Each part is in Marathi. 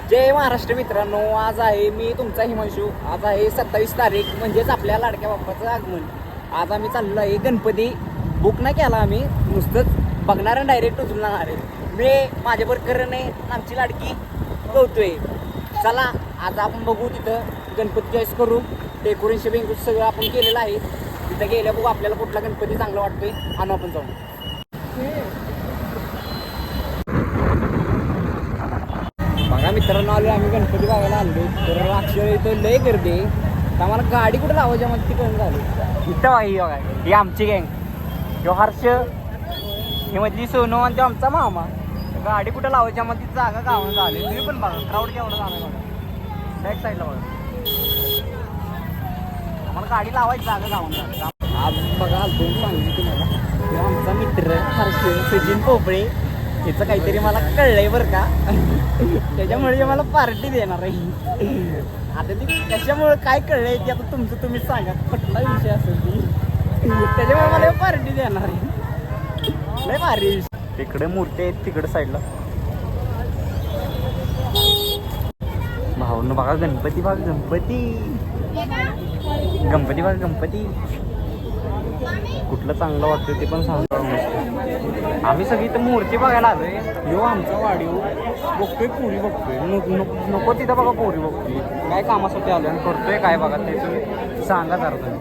जय महाराष्ट्र मित्रांनो, आज आहे मी तुमचा हिमांशू. आज आहे 27 तारीख, म्हणजेच आपल्या लाडक्या बाप्पाचं आगमन. आज आम्ही चाललो आहे गणपती. बुक नाही केला आम्ही, नुसतंच बघणार आणि डायरेक्ट उचलून जाणार आहे. मी माझ्यावर करणे आमची लाडकी कौतोय. चला आज आपण बघू, तिथं गणपती चॉईस करू. डेकोरेशन बिंकूस सगळं आपण केलेलं आहे. तिथं गेल्या बघू आपल्याला कुठला गणपती चांगला वाटतोय आणि आपण जाऊ. बघा मित्रांनो, आलो आम्ही गणपती बघायला आलो. तर अक्षर इथं लय गर्दी आहे. तर आम्हाला गाडी कुठं लावायच्या मध्ये ती कळून झाली. इथं बघा, ही बघा ही आमची गँग. तो हर्ष, ही मधली सोनू आणि तो आमचा मामा. गाडी कुठं लावायच्या मध्ये जागा गावानं झाली. तुम्ही पण बघा क्राऊड केवढं झालं बघा. बॅक साईडला बघा, आम्हाला गाडी लावायची जागा गावानं. आज बघा दोन सांगितलं तुम्हाला. तो आमचा मित्र हर्ष सचिन पोपळे. ह्याचं काहीतरी मला कळलंय बरं का. त्याच्यामुळे मला पार्टी देणार आहे. आता ती कशामुळे काय कळलंय ते आता तुमचं तुम्हीच सांगा. कुठला विषय असेल ती, त्याच्यामुळे मला पार्टी देणार आहे. लय भारी. तिकडे मूर्ती आहेत तिकडे साईडला. भाऊन बघा गणपती, बघा गणपती, गणपती बघा गणपती. कुठलं चांगलं वाटतं ते पण सांगतो. आम्ही सगळी तर मूर्ती बघायला आलोय. यो आमचा वाढीव बघतोय, पोरी बघतोय. नको तिथं बघा पोरी बघतोय. काय कामासाठी आलोय आणि करतोय काय बघा ते तुम्ही सांगा जरा तुम्ही.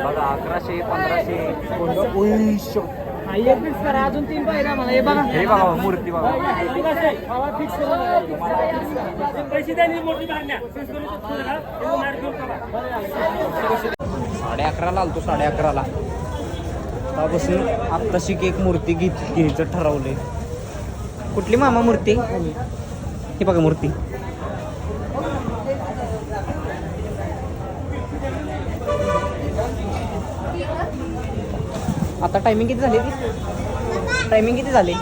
बघा 1100 1500. अजून 3 पाहिजे मला. हे बघा, हे बघा मूर्ती बघा. 11:30 आलतो, 11:30 बसून आत्ताशी एक मूर्ती घ्यायचं ठरवलंय. कुठली मामा मूर्ती? ही बघा मूर्ती. आता टायमिंग किती झाली ती? टायमिंग किती झाली?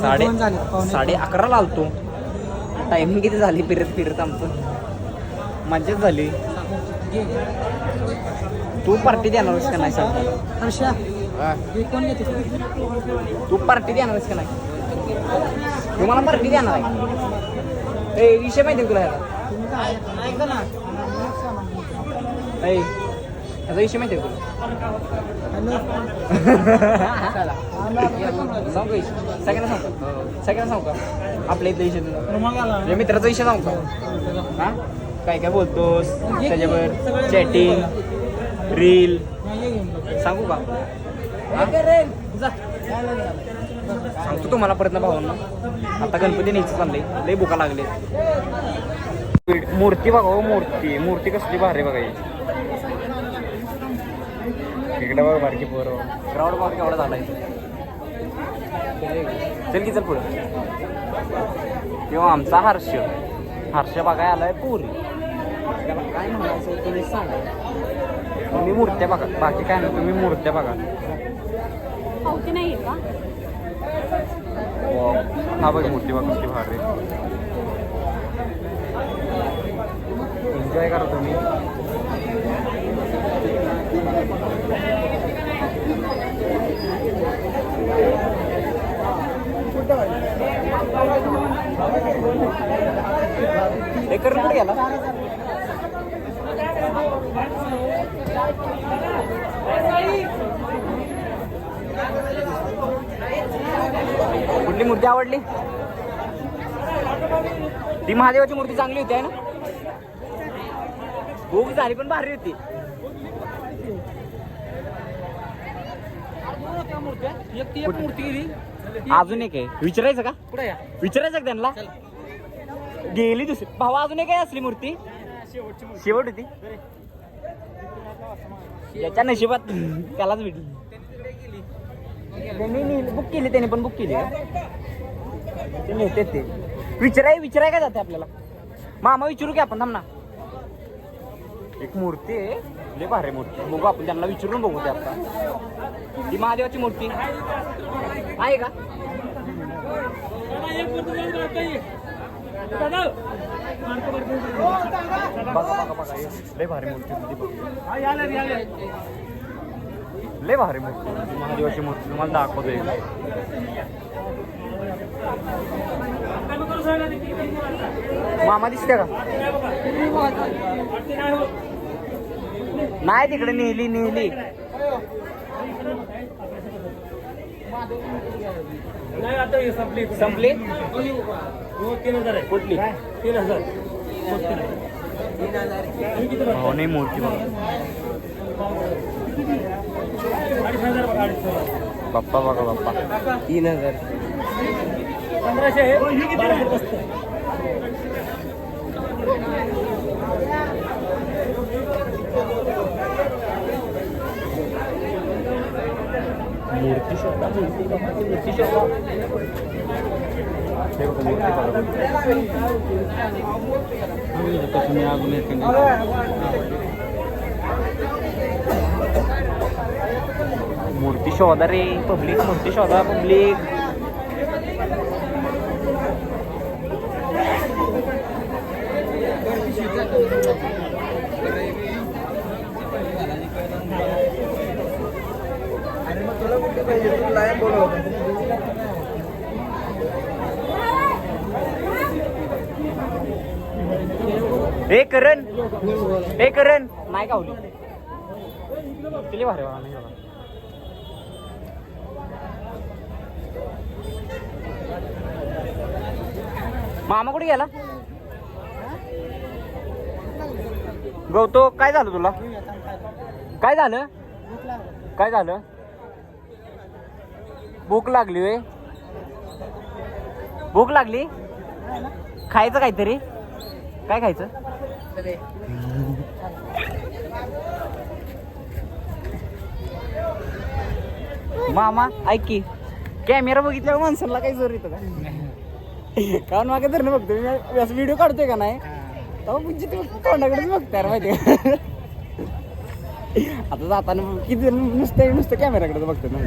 11:30 आलतो. टायमिंग किती झाली? फिरत आमचं मज्जाच झाली. तू पार्टी देणारच का नाही सांग? तू पार्टी देणारच का नाही? तू मला पार्टी देणार आहे. ए विषय माहिती तुला याचा विषय माहिती आहे तुला? सांगू सगळ्यांना सांगू का आपल्या इथला विषय, मित्राचा विषय सांगू का? हा काय काय बोलतोस त्याच्यावर? चॅटिंग, रील सांगू का? सांगतो तुम्हाला परत ना भावांना. आता गणपती न्यायचं चाललंय, लय बुका लागले. मूर्ती बघा, मूर्ती कसली भारी बघा. इकडे बघा बारकी पोरं. क्राऊड बघा केवढा झालाय. चल की चल पुढं. किंवा आमचा हर्ष बघाय आलाय पुरी. त्याला काय म्हणायचं तुम्ही सांगा. तुम्ही मूर्त्या बघा, बाकी काय नाही, तुम्ही मूर्त्या बघा. हा बघ मूर्ती बघा कसली भारी. एन्जॉय करा तुम्ही. हे करून कुठे गेला? कुठली मूर्ती आवडली? ती महादेवाची मूर्ती चांगली होती आहे ना? भूक झाली पण भारी होती. अजून एक आहे, विचारायचं का? विचारायचं का त्यांना? गेली दुसरी भावा. अजून एक आहे असली मूर्ती, शेवट होती. याच्या नशिबात त्यालाच भेटली. त्यांनी बुक केली, त्याने पण बुक केली. ते नेते ते विचाराय काय जाते आपल्याला? मामा विचारू की आपण? थांब ना. एक मूर्ती आहे, लय भारी मूर्ती. बघू आपण त्यांना विचारून बघू. ते आता ती महादेवाची मूर्ती आहे का? बघा बघा बघा लय भारी मूर्ती होती बघा. लय भारी मूर्ती महादेवाची मूर्ती तुम्हाला दाखवतोय. मामा दिसते का नाही तिकडे नेली नेली संपली 3000 आहे. कुठली 3000 हो नाही मूर्ती बघा. 2500 बघा. 2500 बाप्पा बघा बाप्पा 3000 1500 आहे. 1200 बसतं. मूर्ती शोधा मूर्ती शोधा तुम्ही अजून येते मूर्ती शोधा रे पब्लिक मूर्ती शोधा पब्लिक. ए करण नाही गावली किती भारी बघा नाही बघा. मामा कुठे गेला गौतो काय झालं तुला काय झालं काय झालं भूक लागली वे भूक लागली खायचं काहीतरी काय खायचं मामा ऐक की कॅमेरा बघितल्यावर माणसाला काही जोर येतो का कारण मागे धरणं बघतो मी असं व्हिडिओ काढतोय का नाही तेव्हा तोंडाकडेच बघताय माहिती का आता जाताना किती नुसतं कॅमेराकडे बघतो ना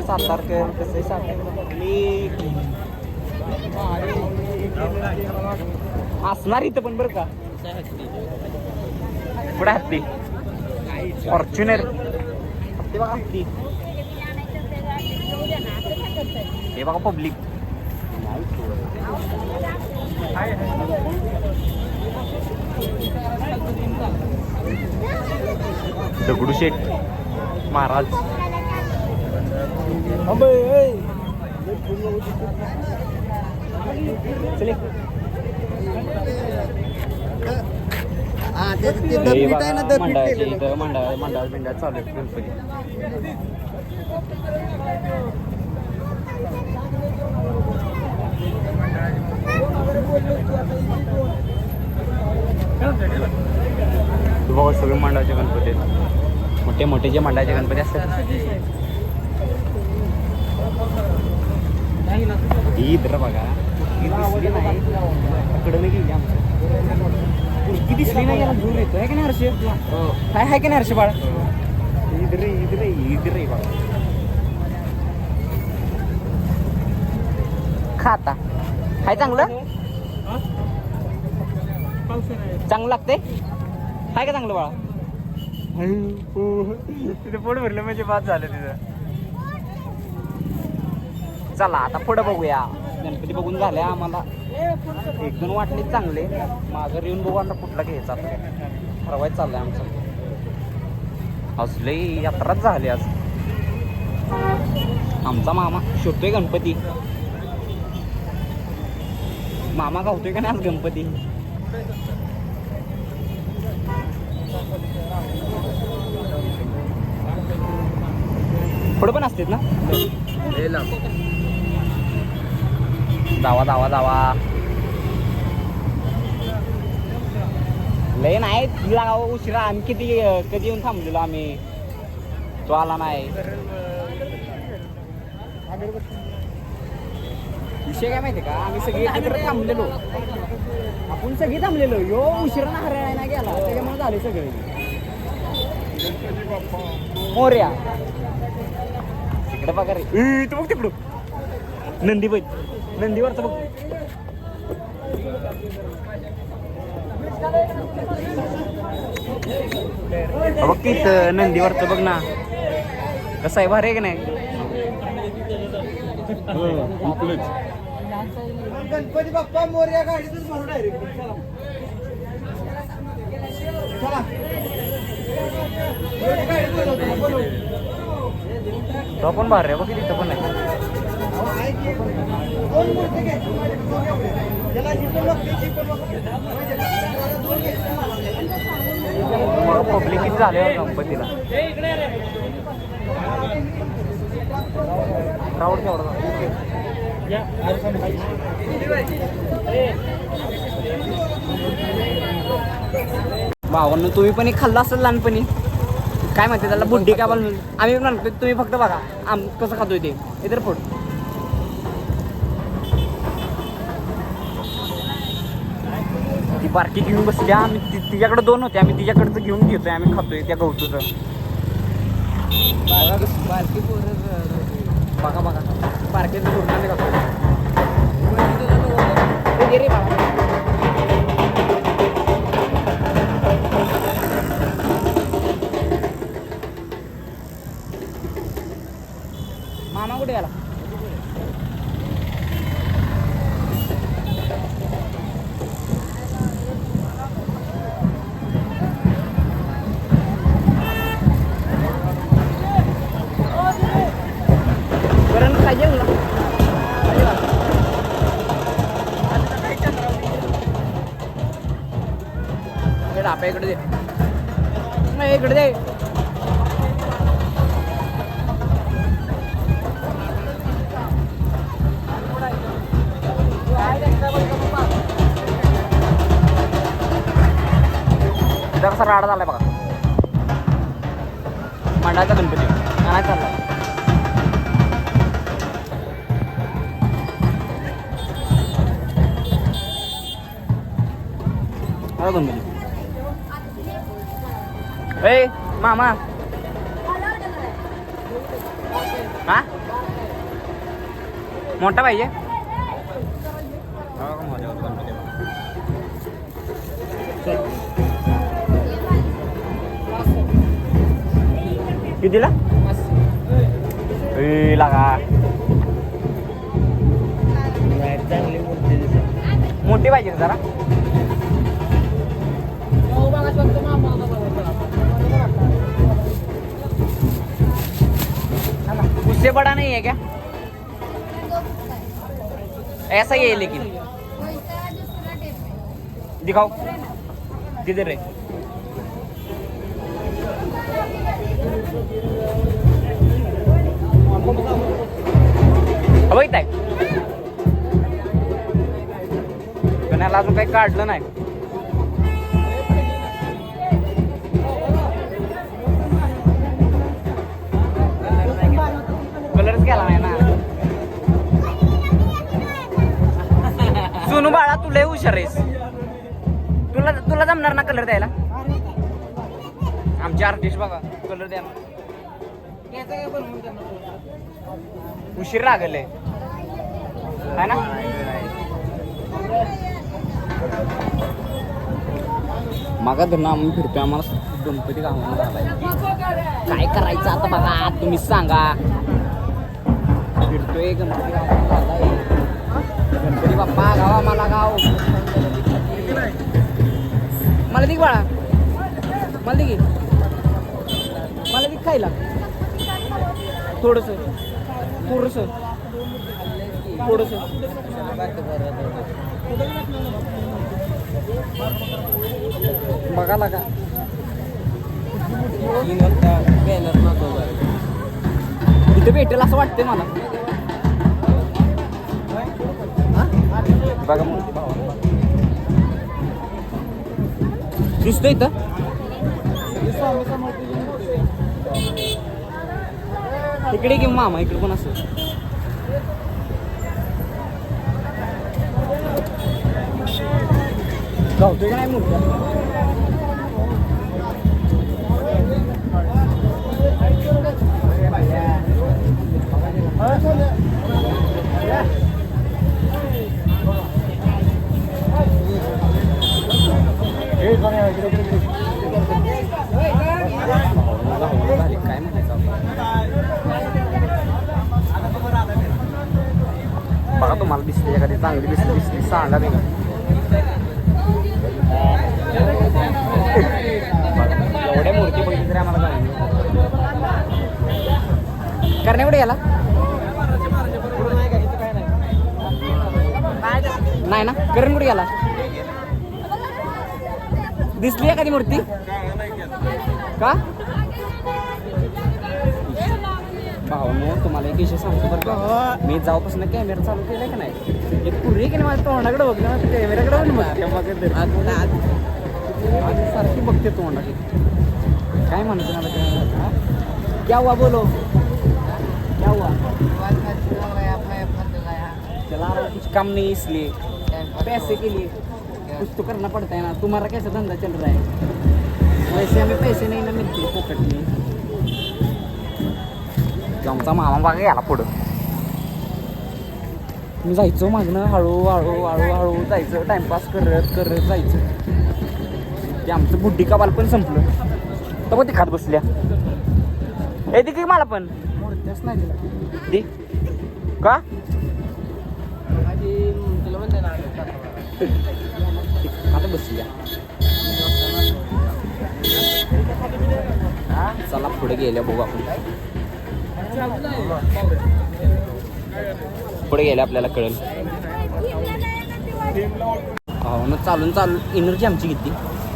सातारकर कसं असणार इथं पण बरं का पुढे हत्ती फॉर्च्युनर हत्ती बघा हत्ती हे बघा पब्लिक दगडूशेठ महाराज चले मंडळ बिंडळ चालू आहेत गणपती बघा सगळे मंडळाचे गणपती आहेत मोठे मोठे जे मंडळाचे गणपती असतात ही तर बघा दिसली नाही इकडं नाही गेली आमचं दिसली नाही याला दूर येतो आहे की नाही हर्ष काय आहे की नाही हर्ष बाळ ईद रे बाळा खाता हाय चांगलं चांगलं लागतंय हाय का चांगलं बाळा तिथे पोट भरलं म्हणजे बाद झालं तिथं चला आता पुढं बघूया गणपती बघून झाले आम्हाला एक दोन वाटले चांगले मागं येऊन बघू आता कुठला घ्यायचा ठरवायचं चाललंय आमचं असले यात्राच झाली आज आमचा मामा शोधतोय गणपती मामा गावतोय का नाही आज गणपती पुढं पण असतात ना जावा जावा जावा लय नाही लाव उशिरा आणि किती कधी येऊन थांबलेलो आम्ही तो आला नाही विषय काय माहिती का आम्ही सगळे एकत्र थांबलेलो आपण सगळे थांबलेलो यो उशिरा ना हरियाणा गेला त्याच्यामुळे झाले सगळे मोर्या तिकडे बघा रे तू बघ तिकडं नंदी बैल नंदीवरचं बघ. बघ की इथं नंदीवरचं बघ ना कसं आहे भारी आहे की नाही. गणपती बाप्पा मोरया गाडीतच भरू डायरेक्ट. तो पण भारी आहे बघ की तिथं पण आहे. दोन मूर्ती घ्यायची. त्याला ही पण बघते, ही पण बघते. पब्लिक किती झाले गणपतीला. क्राऊड केवढा या भावांनो तुम्ही पण एक खाल्लं असेल लहानपणी. काय म्हणते त्याला बुड्डी काय बोल. आम्ही पण म्हणतो तुम्ही फक्त बघा कसं खातोय ते. इतर फूड ती बारकी घेऊन बसली. आम्ही तिच्याकडे 2 होते. आम्ही तिच्याकडचं घेऊन घेतोय. आम्ही खातोय त्या गवतूचं. बारकी बघा बघा बारकेचं पूर्ण आम्ही खातोय. रे बाबा मामा कुठे गेला. बरं पाहिजे ना आपल्या इकडे दे. नाही इकडे दे. तिथं कसा राडा झालाय बघा. मंडळाचा गणपती नाही चालला. हा गणपती. ए मामा हा मोठा पाहिजे. कितीला लागा. मोठी पाहिजे का जरा. उससे बड़ा नहीं है क्या. ऐसा ही है लेकिन दिखाओ किधर है. अब इथं आहे. गण्याला अजून काही काढलं नाही. कलरच गेला नाही ना. सोनू बाळा तुला हुशार आहेस. तुला जमणार ना कलर द्यायला. आमचे आर्टिस्ट बघा कलर द्या. उशीर लागले है ना. मागा धरणं आम्ही फिरतोय. आम्हाला गणपती गावाला झालाय. काय करायचं आता बघा तुम्हीच सांगा. फिरतोय गणपती गावाला झालाय. गणपती बाप्पा गावा मला गाव. मला दे बाळा. मला दे की. मला दे खायला थोडस थोडस थोडस. बघा लागा. इथे भेटेल असं वाटतंय मला. बघा दिसतोय इथं. इकडे घेऊ मामा. इकडे पण असं गावतोय का नाही मूर्त्या. झाली काय म्हणायचं बघा तुम्हाला दिसली एखादी चांगली दिसली सांगा ते एवढ्या मूर्ती बघितली तरी आम्हाला काय करण्या कुठे गेला नाही ना करण कुठे गेला दिसली एखादी मूर्ती का भाऊ तुम्हाला एक विषय सांगतो बरं का मी जाऊपासून कॅमेरा चालू केलाय का नाही एक पूर्वी की नाही माझ्या तोंडाकडे बघलं ना कॅमेराकडे पण बघ सारखी बघते तोंडाची काय म्हणते मला क्या हुआ बोलो क्या हुआ चला कुछ काम नहीं इसलिए पैसे के लिए कुछ तो करना पड़ता है ना तुम्हारा कैसा धंधा चल रहा है वैसे हमें पैसे नहीं ना मिलते पॉकेट में आमचा मामा बघा याला पुढं मी जायचो मागणं हळूहळू जायचं टाइमपास करत जायचं ते आमचं बुड्डी कबाल पण संपलं तर मग ती खात बसल्या हे ती मला पण मूर्त्याच नाही दिला दे का आता बसल्या चला पुढे गेल्या बघू आपण पुढे गेले आपल्याला कळेल हो ना चालून एनर्जी आमची घेतली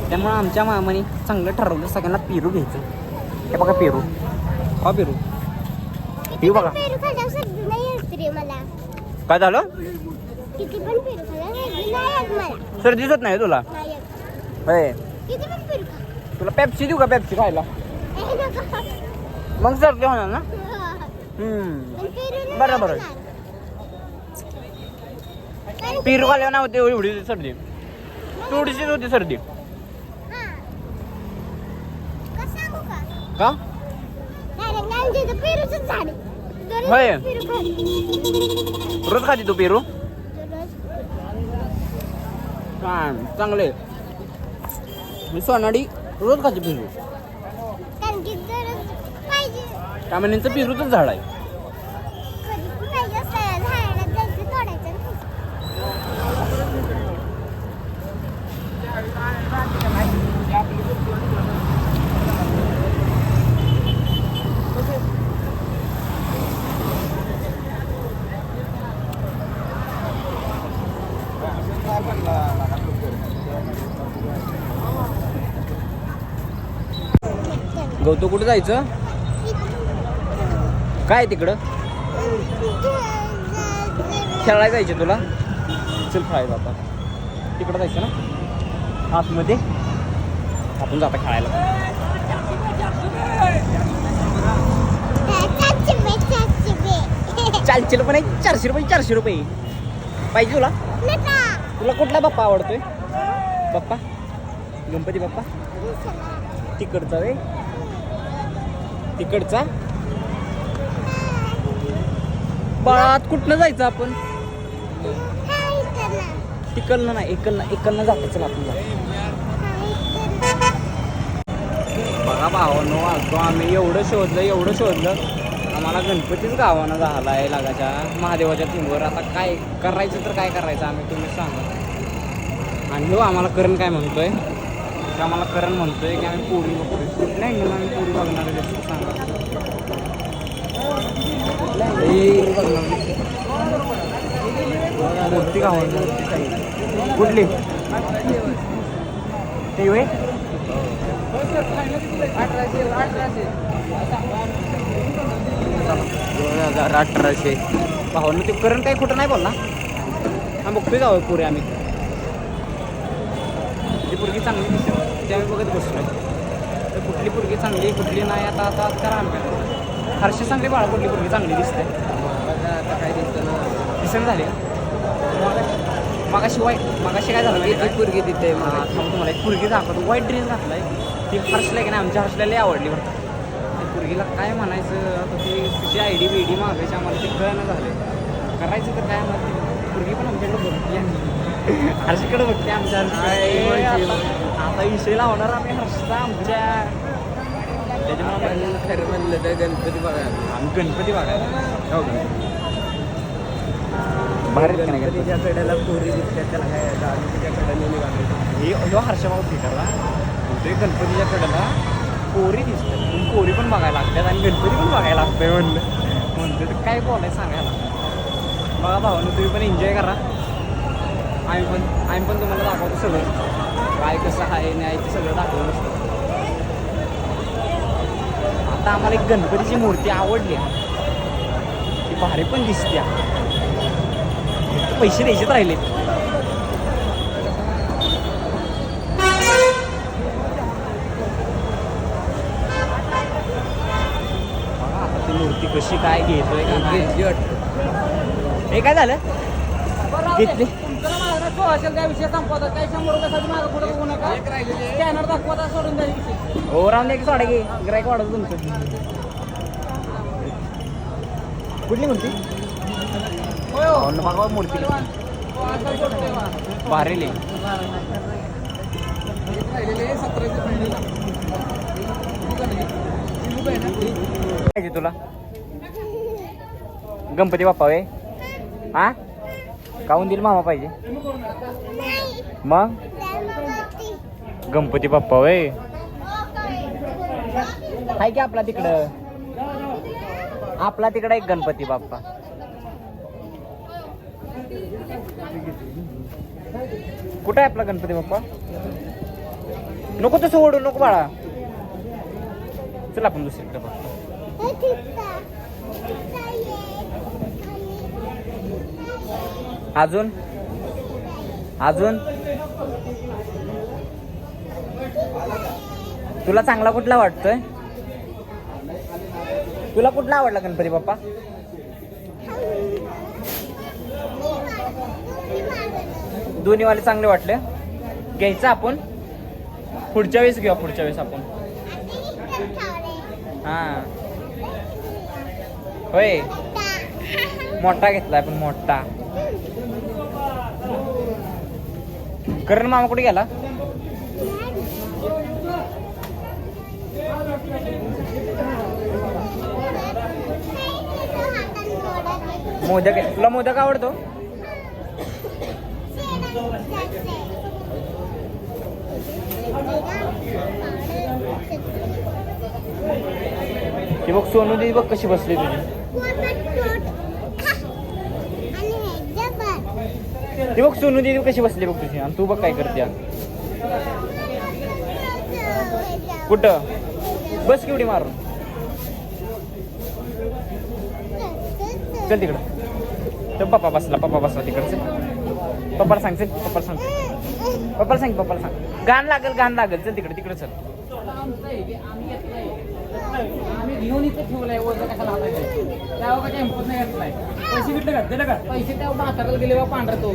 त्यामुळे आमच्या मामाने चांगलं ठरवलं सगळ्यांना पेरू घ्यायचं हे बघा पेरू हा पेरू पेरू बघा काय झालं सर्दी दिसत नाही तुला होय तुला पेप्सी देऊ का पेप्सी खायला मग सर्दी होणार ना बरोबर पेरू खाल्ल्या नव्हते एवढी सर्दी थोडीशीच होती सर्दी का होय रोज खाते तू पेरू चांगले मी सोनाडी रोज खाते पेरू कामिनींचं पेरूचंच झाड आहे गौतू कुठे जायचं काय तिकडं खेळायला जायचं तुला चल खेळायचं आता तिकडं जायचं ना आतमध्ये आपण जाता खेळायला चालशील पण आहे 400 रुपये पाहिजे तुला तुला कुठला बाप्पा आवडतोय बाप्पा गणपती बाप्पा तिकडचा रे तिकडचा बाळात कुठनं जायचं आपण तिकडनं नाही एकलनं जातं चला आपण बघा भावानो आलतो आम्ही एवढं शोधलं आम्हाला गणपतीच गावानं झाला आहे लागाच्या महादेवाच्या थीमवर आता काय करायचं तर काय करायचं आम्ही तुम्ही सांगा आणि हो आम्हाला करण काय म्हणतोय की आम्हाला करण म्हणतोय की आम्ही पोरी नाही आम्ही पोरी बघणार आहे सांगा मूर्ती गावानं कुठली ते होय 1800 भावानं ते करण काही खोटं नाही बोलला हा बघतोय गाव पुरे आम्ही ती पोरगी चांगली दिसते ते आम्ही बघत बसतोय तर कुठली पोरगी चांगली कुठली नाही आता करा आम्ही हर्षी सांगली बाळा कुठली पोरगी चांगली दिसते आता काय दिसतं झाली मगाशी काय झालं एक पोरगी तिथे मला तुम्हाला एक पोरगी दाखवतो व्हाईट ड्रेस घातलाय ती हर्षला की नाही आमच्या हर्षला लई आवडली बरं पोरगीला काय म्हणायचं आता ती तिची आयडी मागायची आम्हाला ते कळणं झालं करायचं तर काय आम्हाला पोरगी पण आमच्याकडे बघितली हर्षकडे बघते आमच्या आता विषय लावणार आम्ही हर्षचा आमच्या त्याच्यामुळे खरं म्हणलं तर गणपती बघायला आम्ही गणपती बघायला हो भारी गणपतीच्या कडेला पोरी दिसतात त्याला काय गाडीच्या कडेने ह्यो हर्षभाऊ फिटरला ते गणपतीच्या कडेला पोरी दिसतात पोरी पण बघायला लागतात आणि गणपती पण बघायला लागतंय म्हणतो तर काय बोलायचं सांगायला बघा भावानं तुम्ही पण एन्जॉय करा आम्ही पण तुम्हाला दाखवतो सगळं काय कसं आहे नाही ते सगळं दाखवलं नसतं आता आम्हाला एक गणपतीची मूर्ती आवडली ती भारी पण दिसते पैसे द्यायचेच राहिले आता ती मूर्ती कशी काय घेतोय का घेतली वाटतं हे काय झालं घेतली असेल त्या विषय संपवता काही 100 रुपयासाठी मागं पुढे बघू नका स्कॅनर दाखवता सोडून द्या विषय हो राहून द्या की सोडा घे गिरायक वाढवतो तुमचं कुठली मूर्ती बघा मूर्ती भारी पाहिजे तुला गणपती बाप्पा वे हा काहून दिल मामा पाहिजे मग गणपती बाप्पा वे आहे की आपला तिकडं एक गणपती बाप्पा कुठं आहे आपला गणपती बाप्पा नको तसं ओढू नको बाळा चल आपण दुसरीकडे बघतो अजून तुला चांगला कुठला वाटतोय तुला कुठला आवडला गणपती बाप्पा दोन्ही वाले चांगले वाटले घ्यायचं आपण पुढच्या वेळेस घेऊ पुढच्या वेळेस आपण हा होय मोठा घेतलाय पण मोठा करण मामा कुठे गेला मोदक आहे तुला मोदक आवडतो ती बघ सोनू दी बघ कशी बसली तुझी ती बघ सोनू दी कशी बसली बघ तुझी आणि तू बघ काय करते कुठं बस केवढी मारून चल तिकडं तर पप्पा बसला तिकडचं पप्पाला सांग चल पप्पाला सांग गाण लागल चल तिकडे चल आम्ही घेऊन इथे ठेवलाय वजन कशाला त्यावर काय टेम्पोत नाही घेतलाय पैसे भेटले का दिले का पैसे त्या म्हाताऱ्याला गेले पांढरा तो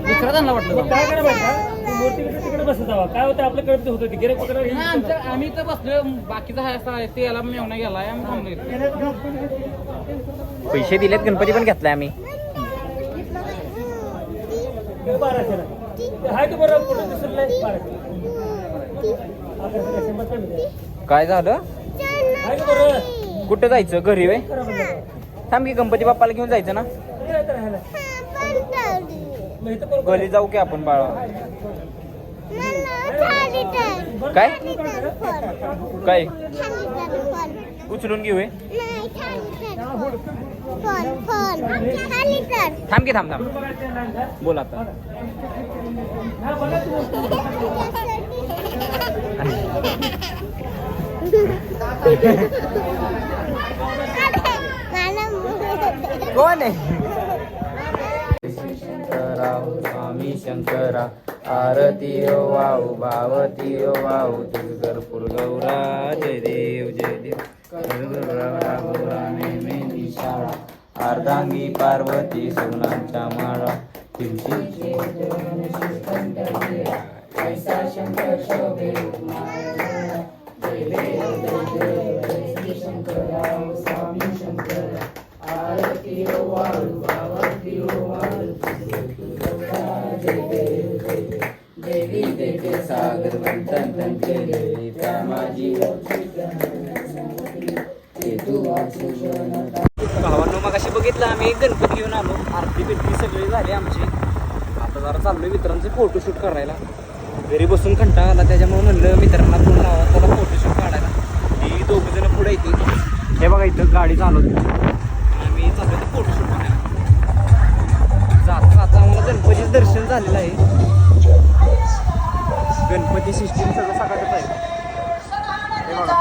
दुसरा त्यांना वाटलं काय करा माहिती मूर्ती तिकडे बसत जावा काय होतं आपल्या कडे होतं ते गिरे पकडा आम्ही तर बसलो बाकीचा आहे असं ते याला मेवना गेलाय आम्ही थांबलो पैसे दिलेत गणपती पण घेतलाय आम्ही 1200 हाय तू बरोबर कुठे दिसलंय 1200 काय झालं हाय तू बरोबर कुठं जायचं घरी वे थांब की गणपती बाप्पाला घेऊन जायचं ना घरी जाऊ की आपण बाळा काय उचलून घेऊ थांब की थांब बोल आता कोण आहे शंकरा स्वामी शंकरा आरती वाहू भावती वाहू दुर्गरपूर गौरा जय देव गौरा नेहमी शाळा अर्धांगी पार्वती सगुणांच्या माळा शंकर शोभे स्वामी शंकर आरती वाहू भावती वाहू देवी देते सागर बंधन तन केले त्या माझी भावांनो मग अशी बघितलं आम्ही गणपती घेऊन आलो आरती बिरती सगळी झाली आमची आता जरा चाललोय मित्रांचे फोटोशूट करायला घरी बसून कंटाळा आला त्याच्यामुळे म्हणलं मित्रांना फोन लावा त्याला फोटोशूट काढायला ही दोघं जण पुढे येते हे बघा इथं गाडी चालवते आम्ही चाललो ते फोटोशूट करायला जाता जाता आम्हाला गणपतीचं दर्शन झालेलं आहे गणपती सिस्टीम सगळं सकाळच आहे हे बघा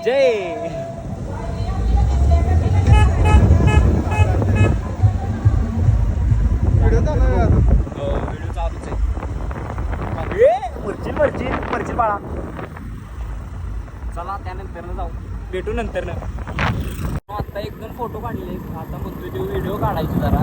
जय व्हिडिओ चालूच आहे मर्ची बाळा चला त्यानंतर जाऊ भेटू नंतर आता एक दोन फोटो काढले आता म्हणतोय तो व्हिडिओ काढायचे जरा